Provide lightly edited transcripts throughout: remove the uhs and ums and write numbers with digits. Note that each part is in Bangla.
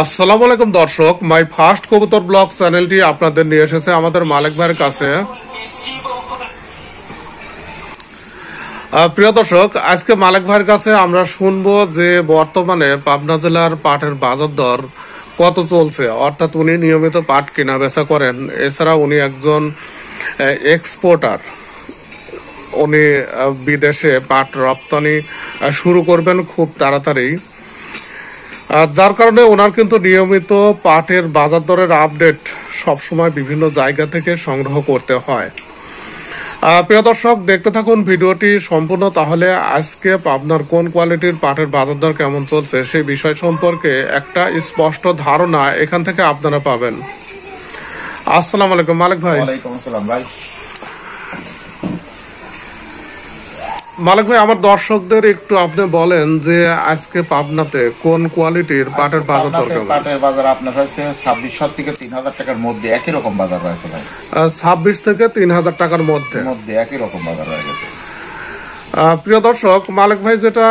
আসসালামু আলাইকুম দর্শক, মাই ফার্স্ট কবুতর ব্লগ চ্যানেলটি আপনাদের নিয়ে এসেছে আমাদের মালিক ভাইয়ের কাছে। প্রিয় দর্শক, আজকে মালিক ভাইয়ের কাছে আমরা শুনবো যে বর্তমানে পাবনা জেলার পাটের বাজার দর কত চলছে, অর্থাৎ উনি নিয়মিত পাট কেনা বেচা করেন। এছাড়া উনি একজন এক্সপোর্টার, উনি বিদেশে পাট রপ্তানি শুরু করবেন খুব তাড়াতাড়ি, যার কারণে ওনার কিন্তু নিয়মিত পাটের বাজার দরের আপডেট সবসময় বিভিন্ন জায়গা থেকে সংগ্রহ করতে হয়। প্রিয় দর্শক, দেখতে থাকুন ভিডিওটি সম্পূর্ণ, তাহলে আজকে আপনার কোন কোয়ালিটির পাটের বাজার দর কেমন চলছে সেই বিষয় সম্পর্কে একটা স্পষ্ট ধারণা এখান থেকে আপনারা পাবেন। আসসালামু আলাইকুম মালিক ভাই। ওয়ালাইকুম আসসালাম ভাই। মালিক ভাই, আমার দর্শকদের একটু আপনি বলেন যে আজকে পাবনাতে কোন কোয়ালিটির পাটের বাজার দর কেমন? পাটের বাজার আপনার কাছে 2600 থেকে 3000 টাকার মধ্যে একই রকম বাজার রয়েছে ভাই। 26 থেকে 3000 টাকার মধ্যে একই রকম বাজার রয়ে গেছে। প্রিয় দর্শক, মালিক ভাই যেটা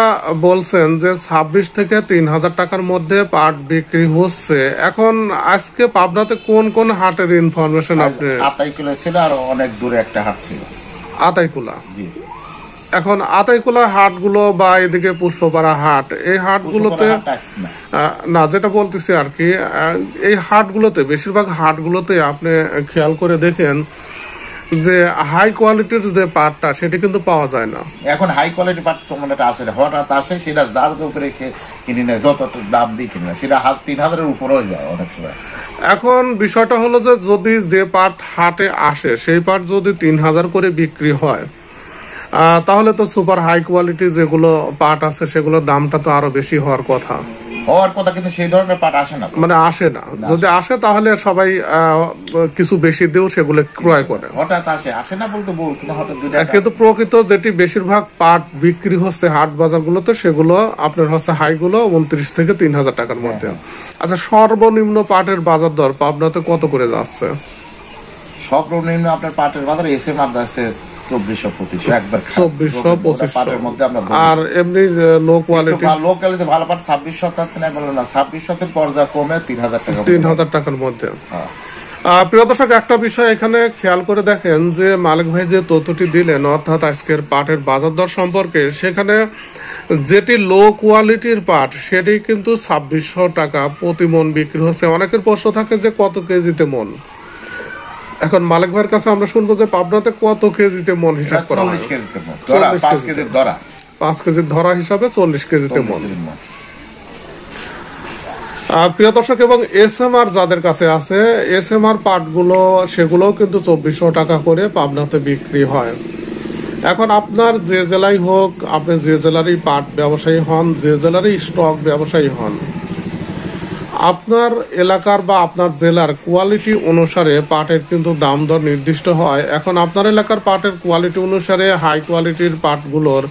বলছেন যে 26 থেকে 3000 টাকার মধ্যে পাট বিক্রি হচ্ছে, এখন আজকে পাবনাতে কোন কোন হাটের ইনফরমেশন আপনি? আতাইকুলা ছিল আর অনেক দূরে একটা হাট ছিল, আতাইকুলা। জি। এখন আতাইকুলার হাটগুলো বা এদিকে পুষ্পপাড়া হাট, এই হাটগুলোতে না, যেটা বলতেছি আর কি, এই হাটগুলোতে বেশিরভাগ হাটগুলোতে আপনি খেয়াল করে দেখেন যে হাই কোয়ালিটির যে পাটটা সেটা কিন্তু পাওয়া যায় না। এখন হাই কোয়ালিটি পাট তো মনে আছে, হঠাৎ আসে, সেটা যার উপরে কিনে নেয়, যত দাম দিয়ে কিনে নেয়, সেটা 3000-এর উপরেও যায় অনেক সময়। এখন বিষয়টা হলো যে যদি যে পাট হাটে আসে সেই পাট যদি 3000 করে বিক্রি হয়, তাহলে তো সুপার হাই কোয়ালিটি যেগুলো পাট আছে সেগুলোর দামটা তো আরো বেশি হওয়ার কথা, কিন্তু সেই ধরনের পাট আসে না, মানে আসে না। যদি আসে তাহলে সবাই কিছু বেশি দিয়েও সেগুলো ক্রয় করে। হঠাৎ আসে না বলতে বল, কিন্তু প্রকৃত যেটি বেশিরভাগ পাট বিক্রি হচ্ছে হাট বাজারগুলোতে, সেগুলো আপনার হচ্ছে হাইগুলো 29 থেকে 3000 টাকার মধ্যে। আচ্ছা, সর্বনিম্ন পাটের বাজার দর পাবনাতে কত করে যাচ্ছে? সর্বনিম্ন আপনার পাটের বাজার এসএম আর যাচ্ছে 2400-2500, আর এমনি লো কোয়ালিটি ভালো পাট 2600 পর্যা কমে 3000 টাকার মধ্যে। প্রিয় দর্শক, একটা বিষয় এখানে খেয়াল করে দেখেন যে মালিক ভাই যে তথ্যটি দিলেন, অর্থাৎ আজকের পাটের বাজার দর সম্পর্কে, সেখানে যেটি লো কোয়ালিটির পাট সেটি কিন্তু 2600 টাকা প্রতি মন বিক্রি হচ্ছে। অনেকের প্রশ্ন থাকে যে কত কেজিতে মন। এখন মালিক ভাইয়ের কাছে আমরা শুনবো যে পাবনাতে কত কেজিতে মন হিসাব করা হয়। 5 কেজির ধরা হিসাবে 40 কেজিতে মন। প্রিয় দর্শক, এবং এসএমআর যাদের কাছে আছে, এসএমআর পাটগুলো সেগুলো কিন্তু 2400 টাকা করে পাবনাতে বিক্রি হয়। এখন আপনার যে জেলায় হোক, আপনি যে জেলারই পাট ব্যবসায়ী হন, যে জেলারই স্টক ব্যবসায়ী হন, আপনার এলাকার বা আপনার জেলার কোয়ালিটি অনুসারে পাটের কিন্তু দাম দর নির্দিষ্ট হয়। এখন আপনার এলাকার পাটের কোয়ালিটি অনুসারে হাই কোয়ালিটির পাটগুলোর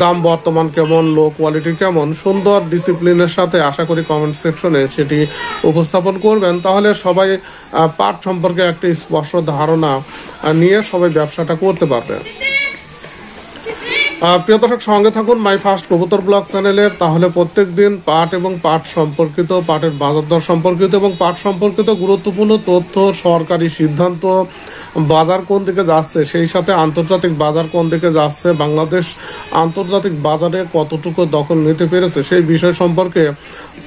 দাম বর্তমান কেমন, লো কোয়ালিটি কেমন, সুন্দর ডিসিপ্লিনের সাথে আশা করি কমেন্ট সেকশনে সেটি উপস্থাপন করবেন, তাহলে সবাই পাট সম্পর্কে একটি স্পষ্ট ধারণা নিয়ে সবাই ব্যবসাটা করতে পারবে। প্রিয় দর্শক, সঙ্গে থাকুন মাই ফার্স্ট কবুতর ব্লগ চ্যানেলের, তাহলে প্রত্যেক দিন পাট এবং পাট সম্পর্কিত, পাটের বাজার দর সম্পর্কিত এবং পাট সম্পর্কিত গুরুত্বপূর্ণ তথ্য, সরকারি সিদ্ধান্ত, বাজার কোন দিকে যাচ্ছে, সেই সাথে আন্তর্জাতিক বাজার কোন দিকে যাচ্ছে, বাংলাদেশ আন্তর্জাতিক বাজারে কতটুকু দখল নিতে পেরেছে, সেই বিষয় সম্পর্কে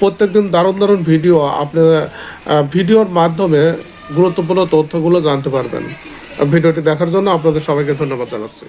প্রত্যেকদিন দারুণ দারুণ ভিডিও আপনি ভিডিওর মাধ্যমে গুরুত্বপূর্ণ তথ্যগুলো জানতে পারবেন। ভিডিওটি দেখার জন্য আপনাদের সবাইকে ধন্যবাদ জানাচ্ছি।